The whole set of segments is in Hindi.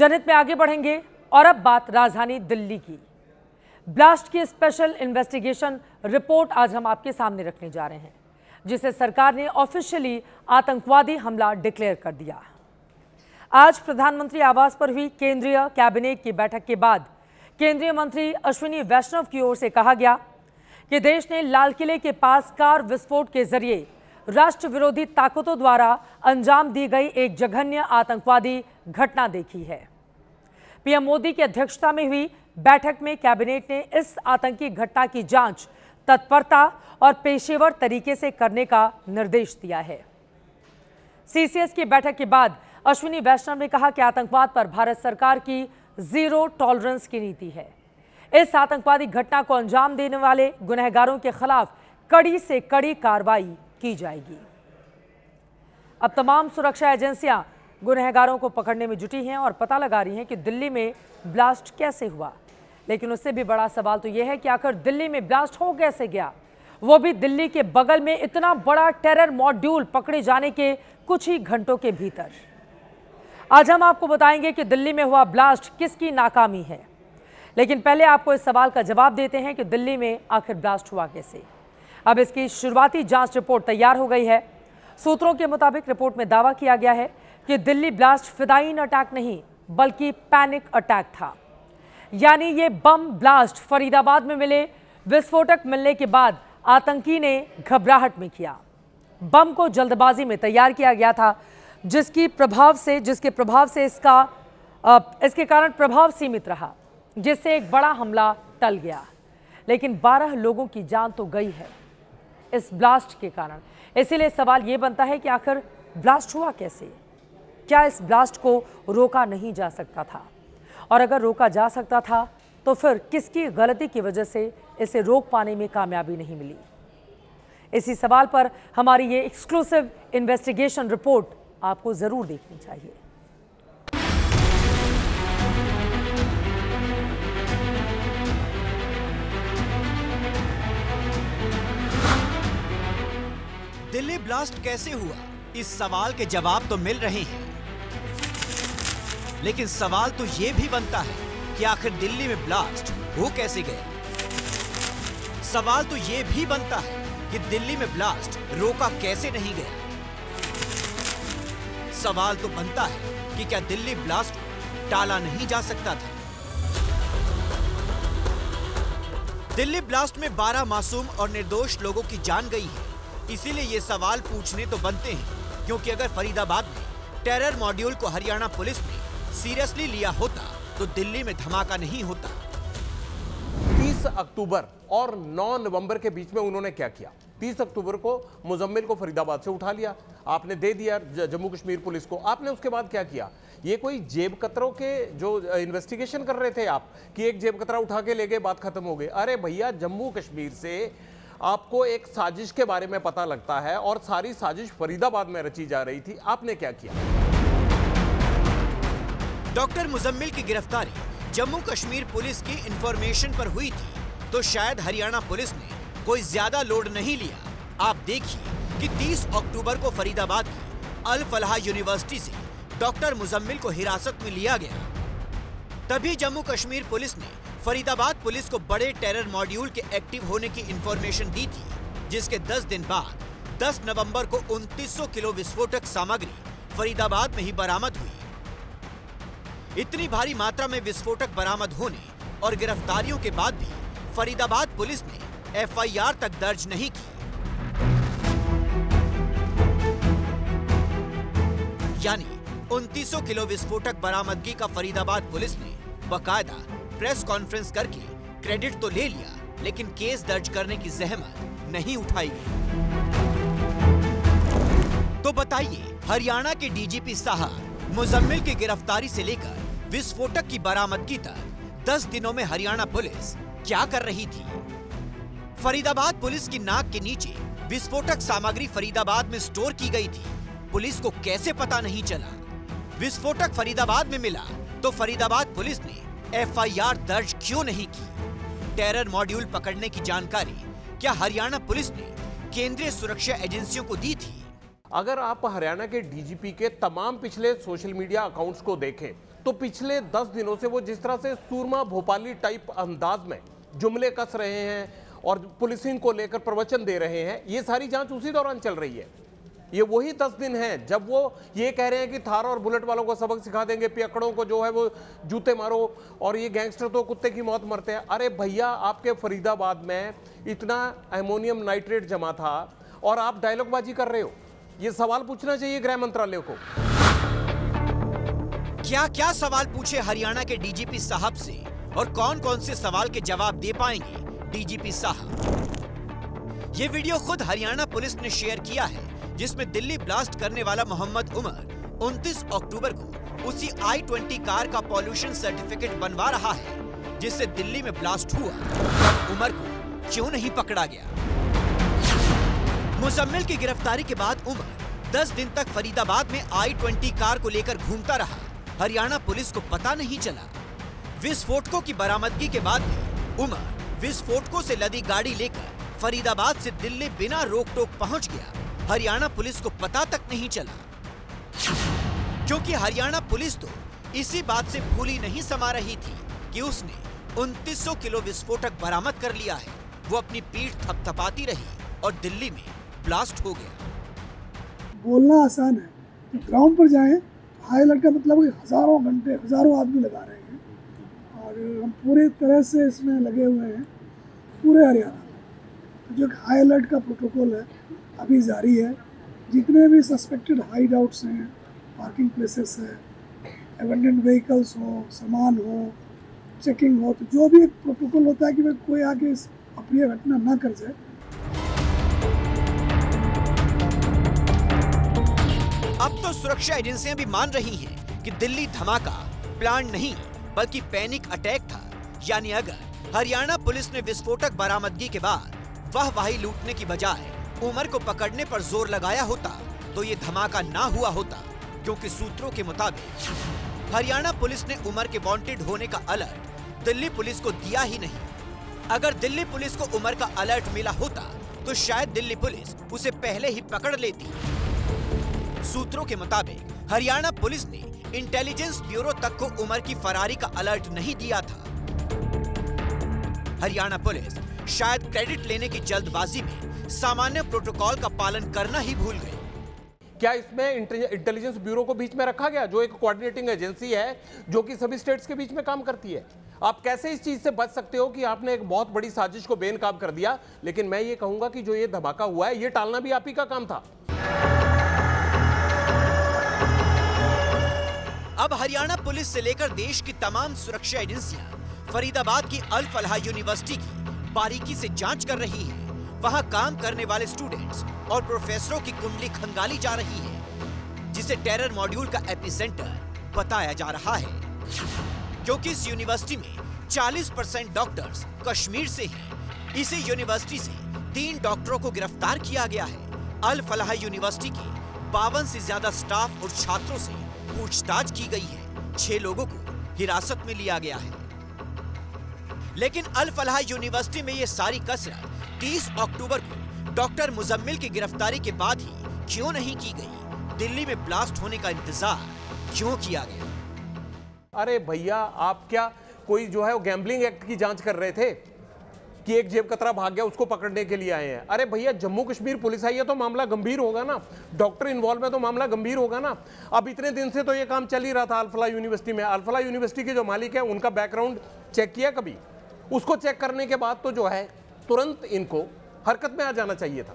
जनहित में आगे बढ़ेंगे और अब बात राजधानी दिल्ली की। ब्लास्ट की स्पेशल इन्वेस्टिगेशन रिपोर्ट आज हम आपके सामने रखने जा रहे हैं, जिसे सरकार ने ऑफिशियली आतंकवादी हमला डिक्लेयर कर दिया। आज प्रधानमंत्री आवास पर हुई केंद्रीय कैबिनेट की बैठक के बाद केंद्रीय मंत्री अश्विनी वैष्णव की ओर से कहा गया कि देश ने लाल किले के पास कार विस्फोट के जरिए राष्ट्र विरोधी ताकतों द्वारा अंजाम दी गई एक जघन्य आतंकवादी घटना देखी है। पीएम मोदी की अध्यक्षता में हुई बैठक में कैबिनेट ने इस आतंकी घटना की जांच तत्परता और पेशेवर तरीके से करने का निर्देश दिया है। सीसीएस की बैठक के बाद अश्विनी वैष्णव ने कहा कि आतंकवाद पर भारत सरकार की जीरो टॉलरेंस की नीति है। इस आतंकवादी घटना को अंजाम देने वाले गुनहगारों के खिलाफ कड़ी से कड़ी कार्रवाई की जाएगी। अब तमाम सुरक्षा एजेंसियां गुनहगारों को पकड़ने में जुटी हैं और पता लगा रही हैं कि दिल्ली में ब्लास्ट कैसे हुआ। लेकिन उससे भी बड़ा सवाल तो यह है कि आखिर दिल्ली में ब्लास्ट हो कैसे गया, वो भी दिल्ली के बगल में इतना बड़ा टेरर मॉड्यूल पकड़े जाने के कुछ ही घंटों के भीतर। आज हम आपको बताएंगे कि दिल्ली में हुआ ब्लास्ट किसकी नाकामी है। लेकिन पहले आपको इस सवाल का जवाब देते हैं कि दिल्ली में आखिर ब्लास्ट हुआ कैसे। अब इसकी शुरुआती जांच रिपोर्ट तैयार हो गई है। सूत्रों के मुताबिक रिपोर्ट में दावा किया गया है कि दिल्ली ब्लास्ट फिदायीन अटैक नहीं बल्कि पैनिक अटैक था। यानी ये बम ब्लास्ट फरीदाबाद में मिले विस्फोटक मिलने के बाद आतंकी ने घबराहट में किया। बम को जल्दबाजी में तैयार किया गया था, जिसके प्रभाव से इसके कारण प्रभाव सीमित रहा, जिससे एक बड़ा हमला टल गया। लेकिन 12 लोगों की जान तो गई है इस ब्लास्ट के कारण। इसीलिए सवाल ये बनता है कि आखिर ब्लास्ट हुआ कैसे। क्या इस ब्लास्ट को रोका नहीं जा सकता था? और अगर रोका जा सकता था तो फिर किसकी गलती की वजह से इसे रोक पाने में कामयाबी नहीं मिली? इसी सवाल पर हमारी ये एक्सक्लूसिव इन्वेस्टिगेशन रिपोर्ट आपको जरूर देखनी चाहिए। दिल्ली ब्लास्ट कैसे हुआ, इस सवाल के जवाब तो मिल रहे हैं, लेकिन सवाल तो यह भी बनता है कि आखिर दिल्ली में ब्लास्ट हो कैसे गया। सवाल तो यह भी बनता है कि दिल्ली में ब्लास्ट रोका कैसे नहीं गया। सवाल तो बनता है कि क्या दिल्ली ब्लास्ट को टाला नहीं जा सकता था। दिल्ली ब्लास्ट में 12 मासूम और निर्दोष लोगों की जान गई है। इसीलिए ये सवाल पूछने तो बनते हैं, क्योंकि अगर फरीदाबाद में टेरर मॉड्यूल को हरियाणा पुलिस ने सीरियसली लिया होता तो दिल्ली में धमाका नहीं होता। 30 अक्टूबर और 9 नवंबर के बीच में उन्होंने क्या किया? 30 अक्टूबर को मुजम्मिल को फरीदाबाद से उठा लिया, आपने दे दिया जम्मू कश्मीर पुलिस को। आपने उसके बाद क्या किया? ये कोई जेब कतरों के जो इन्वेस्टिगेशन कर रहे थे आप कि एक जेब कतरा उठा के ले गए, बात खत्म हो गई। अरे भैया, जम्मू कश्मीर से आपको एक साजिश के बारे में पता लगता है और सारी साजिश फरीदाबाद में रची जा रही थी। आपने क्या किया? डॉक्टर मुजम्मिल की गिरफ्तारी जम्मू कश्मीर पुलिस की इंफॉर्मेशन पर हुई थी, तो शायद हरियाणा पुलिस ने कोई ज्यादा लोड नहीं लिया। आप देखिए कि 30 अक्टूबर को फरीदाबाद की अल फलाह यूनिवर्सिटी से डॉक्टर मुजम्मिल को हिरासत में लिया गया। तभी जम्मू कश्मीर पुलिस ने फरीदाबाद पुलिस को बड़े टेरर मॉड्यूल के एक्टिव होने की इंफॉर्मेशन दी थी, जिसके 10 दिन बाद 10 नवंबर को 2900 किलो विस्फोटक सामग्री फरीदाबाद में ही बरामद हुई। इतनी भारी मात्रा में विस्फोटक बरामद होने और गिरफ्तारियों के बाद भी फरीदाबाद पुलिस ने एफआईआर तक दर्ज नहीं की। यानी 2900 किलो विस्फोटक बरामदगी का फरीदाबाद पुलिस ने बाकायदा प्रेस कॉन्फ्रेंस करके क्रेडिट तो ले लिया, लेकिन केस दर्ज करने की जहमत नहीं उठाई गई। तो बताइए, हरियाणा के डीजीपी साहब मुजम्मिल की गिरफ्तारी से लेकर विस्फोटक की बरामदगी तक 10 दिनों में हरियाणा पुलिस क्या कर रही थी? फरीदाबाद पुलिस की नाक के नीचे विस्फोटक सामग्री फरीदाबाद में स्टोर की गई थी, पुलिस को कैसे पता नहीं चला? विस्फोटक फरीदाबाद में मिला तो फरीदाबाद पुलिस ने एफआईआर दर्ज क्यों नहीं की? टेरर मॉड्यूल पकड़ने की जानकारी क्या हरियाणा पुलिस ने केंद्रीय सुरक्षा एजेंसियों को दी थी? अगर आप हरियाणा के डीजीपी के तमाम पिछले सोशल मीडिया अकाउंट्स को देखें तो पिछले 10 दिनों से वो जिस तरह से सूरमा भोपाली टाइप अंदाज में जुमले कस रहे हैं और पुलिसिंग को लेकर प्रवचन दे रहे हैं, ये सारी जांच उसी दौरान चल रही है। ये वही 10 दिन हैं जब वो ये कह रहे हैं कि थार और बुलेट वालों को सबक सिखा देंगे, पियकड़ों को जो है वो जूते मारो, और ये गैंगस्टर तो कुत्ते की मौत मरते हैं। अरे भैया, आपके फरीदाबाद में इतना एमोनियम नाइट्रेट जमा था और आप डायलॉगबाजी कर रहे हो। ये सवाल पूछना चाहिए गृह मंत्रालय को। क्या क्या सवाल पूछे हरियाणा के डीजीपी साहब से और कौन कौन से सवाल के जवाब दे पाएंगे डीजीपी साहब? ये वीडियो खुद हरियाणा पुलिस ने शेयर किया है, जिसमें दिल्ली ब्लास्ट करने वाला मोहम्मद उमर 29 अक्टूबर को उसी I-20 कार का पॉल्यूशन सर्टिफिकेट बनवा रहा है जिससे दिल्ली में ब्लास्ट हुआ। उमर को क्यों नहीं पकड़ा गया? मुजम्मिल की गिरफ्तारी के बाद उमर 10 दिन तक फरीदाबाद में I-20 कार को लेकर घूमता रहा। हरियाणा पुलिस को पता नहीं चला। विस्फोटकों की बरामदगी के बाद उमर विस्फोटकों से लदी गाड़ी लेकर फरीदाबाद से दिल्ली बिना रोक टोक पहुंच गया। हरियाणा पुलिस को पता तक नहीं चला, क्योंकि हरियाणा पुलिस तो इसी बात से भूली नहीं समा रही थी कि उसने 2900 किलो विस्फोटक बरामद कर लिया है। वो अपनी पीठ थपथपाती रही और दिल्ली में ब्लास्ट हो गया। बोलना आसान है, तो ग्राउंड पर जाएं, हाई अलर्ट का मतलब हजारों घंटे हजारों आदमी लगा रहे हैं और हम पूरी तरह से इसमें लगे हुए हैं पूरे हरियाणा में। जो हाई अलर्ट का प्रोटोकॉल है अभी जारी है। जितने भी सस्पेक्टेड हाइड आउट्स हैं, पार्किंग प्लेसेस है, एबंडेंट व्हीकल्स हो, सामान हो, चेकिंग हो, तो जो भी एक प्रोटोकॉल होता है कि भाई कोई आगे इस अप्रिय घटना ना कर जाए। अब तो सुरक्षा एजेंसियां भी मान रही हैं कि दिल्ली धमाका प्लान नहीं बल्कि पैनिक अटैक था। यानी अगर हरियाणा पुलिस ने विस्फोटक बरामदगी के बाद वाहवाही लूटने की बजाय उमर को पकड़ने पर जोर लगाया होता तो ये धमाका ना हुआ होता, क्योंकि सूत्रों के मुताबिक हरियाणा पुलिस ने उमर के वांटेड होने का अलर्ट दिल्ली पुलिस को दिया ही नहीं। अगर दिल्ली पुलिस को उमर का अलर्ट मिला होता तो शायद दिल्ली पुलिस उसे पहले ही पकड़ लेती। सूत्रों के मुताबिक हरियाणा पुलिस ने इंटेलिजेंस ब्यूरो तक को उमर की फरारी का अलर्ट नहीं दिया था। हरियाणा पुलिस शायद क्रेडिट लेने की जल्दबाजी में सामान्य प्रोटोकॉल का पालन करना ही भूल गई। क्या इसमें इंटेलिजेंस ब्यूरो को बीच में रखा गया, जो एक कोऑर्डिनेटिंग एजेंसी है जो कि सभी स्टेट्स के बीच में काम करती है? आप कैसे इस चीज से बच सकते हो कि आपने एक बहुत बड़ी साजिश को बेनकाब कर दिया? लेकिन मैं ये कहूंगा कि जो ये धमाका हुआ है, ये टालना भी आप ही का काम था। अब हरियाणा पुलिस से लेकर देश की तमाम सुरक्षा एजेंसियां फरीदाबाद की अल फलाह यूनिवर्सिटी की बारीकी से जांच कर रही हैं। वहां काम करने वाले स्टूडेंट्स और प्रोफेसरों की कुंडली खंगाली जा रही है, जिसे टेरर मॉड्यूल का एपिसेंटर बताया जा रहा है, क्योंकि इस यूनिवर्सिटी में 40% डॉक्टर्स कश्मीर से हैं। इसी यूनिवर्सिटी से 3 डॉक्टरों को गिरफ्तार किया गया है। अल फलाह यूनिवर्सिटी के 52 से ज्यादा स्टाफ और छात्रों से पूछताछ की गई है। 6 लोगों को हिरासत में लिया गया है। लेकिन अल फलाह यूनिवर्सिटी में ये सारी कसरत 30 अक्टूबर को डॉक्टर मुजम्मिल की गिरफ्तारी के बाद ही क्यों नहीं की गई? दिल्ली में ब्लास्ट होने का इंतजार क्यों किया गया? अरे भैया, आप क्या कोई जो है वो गैम्बलिंग एक्ट की जांच कर रहे थे कि एक जेब कतरा भाग गया उसको पकड़ने के लिए आए हैं? अरे भैया, जम्मू कश्मीर पुलिस आई है तो मामला गंभीर होगा ना, डॉक्टर इन्वॉल्व है तो मामला गंभीर होगा ना। अब इतने दिन से तो ये काम चल ही रहा था अल फलाह यूनिवर्सिटी में। अल फलाह यूनिवर्सिटी के जो मालिक है उनका बैकग्राउंड चेक किया कभी? उसको चेक करने के बाद तो जो है तुरंत इनको हरकत में आ जाना चाहिए था।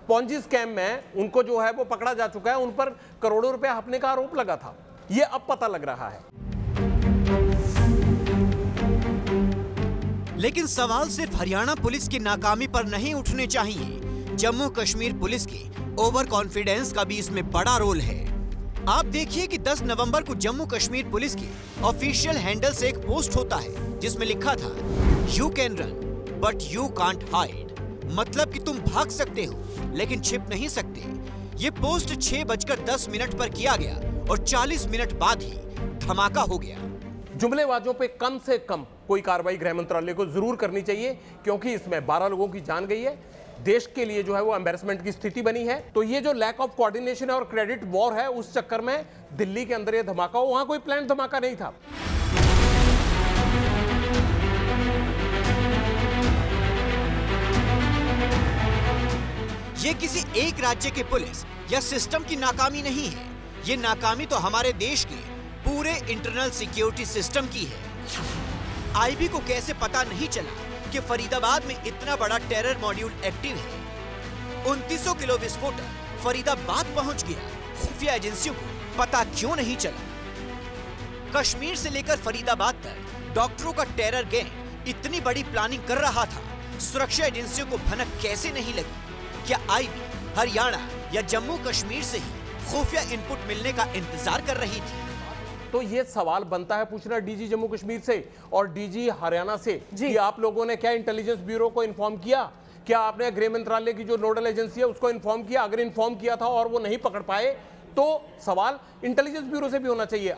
पॉन्जी स्कैम में उनको जो है वो पकड़ा जा चुका है, उन पर करोड़ों रुपए हड़पने का आरोप लगा था। ये अब पता लग रहा है। लेकिन सवाल सिर्फ हरियाणा पुलिस की नाकामी पर नहीं उठने चाहिए। जम्मू कश्मीर पुलिस के ओवर कॉन्फिडेंस का भी इसमें बड़ा रोल है। आप देखिए कि 10 नवंबर को जम्मू कश्मीर पुलिस के ऑफिशियल हैंडल से एक पोस्ट होता है जिसमें लिखा था, you can run but you can't hide. मतलब कि तुम भाग सकते हो लेकिन छिप नहीं सकते। ये पोस्ट 6:10 पर किया गया और 40 मिनट बाद ही धमाका हो गया। जुमलेबाजों पे कम से कम कोई कार्रवाई गृह मंत्रालय को जरूर करनी चाहिए, क्योंकि इसमें 12 लोगों की जान गई है, देश के लिए जो है वो एम्बैरेसमेंट की स्थिति बनी है। तो ये जो लैक ऑफ कोऑर्डिनेशन है और क्रेडिट वॉर है, उस चक्कर में दिल्ली के अंदर ये धमाका हो, वहां कोई प्लान धमाका नहीं था। ये किसी एक राज्य के पुलिस या सिस्टम की नाकामी नहीं है, ये नाकामी तो हमारे देश के पूरे इंटरनल सिक्योरिटी सिस्टम की है। आईबी को कैसे पता नहीं चला कि फरीदाबाद में इतना बड़ा टेरर मॉड्यूल एक्टिव है। 2900 किलो विस्फोटक फरीदाबाद पहुंच गया, खुफिया एजेंसियों को पता क्यों नहीं चला? कश्मीर से लेकर फरीदाबाद तक डॉक्टरों का टेरर गैंग इतनी बड़ी प्लानिंग कर रहा था, सुरक्षा एजेंसियों को भनक कैसे नहीं लगी? क्या आईबी हरियाणा या जम्मू कश्मीर से ही खुफिया इनपुट मिलने का इंतजार कर रही थी? तो ये सवाल बनता है पूछना डीजी जम्मू कश्मीर से और डीजी हरियाणा से कि आप लोगों ने क्या इंटेलिजेंस ब्यूरो को इन्फॉर्म किया? क्या आपने गृह मंत्रालय की जो नोडल एजेंसी है उसको इन्फॉर्म किया? अगर इन्फॉर्म किया था और वो नहीं पकड़ पाए तो सवाल इंटेलिजेंस ब्यूरो से भी होना चाहिए।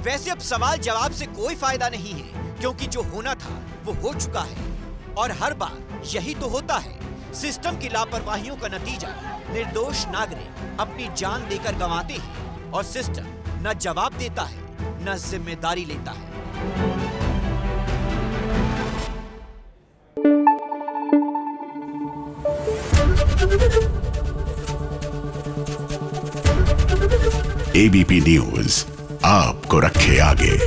वैसे अब सवाल जवाब से कोई फायदा नहीं है, क्योंकि जो होना था वो हो चुका है और हर बार यही तो होता है। सिस्टम की लापरवाहियों का नतीजा निर्दोष नागरिक अपनी जान देकर गंवाते हैं और सिस्टम न जवाब देता है न जिम्मेदारी लेता है। एबीपी न्यूज आपको रखे आगे।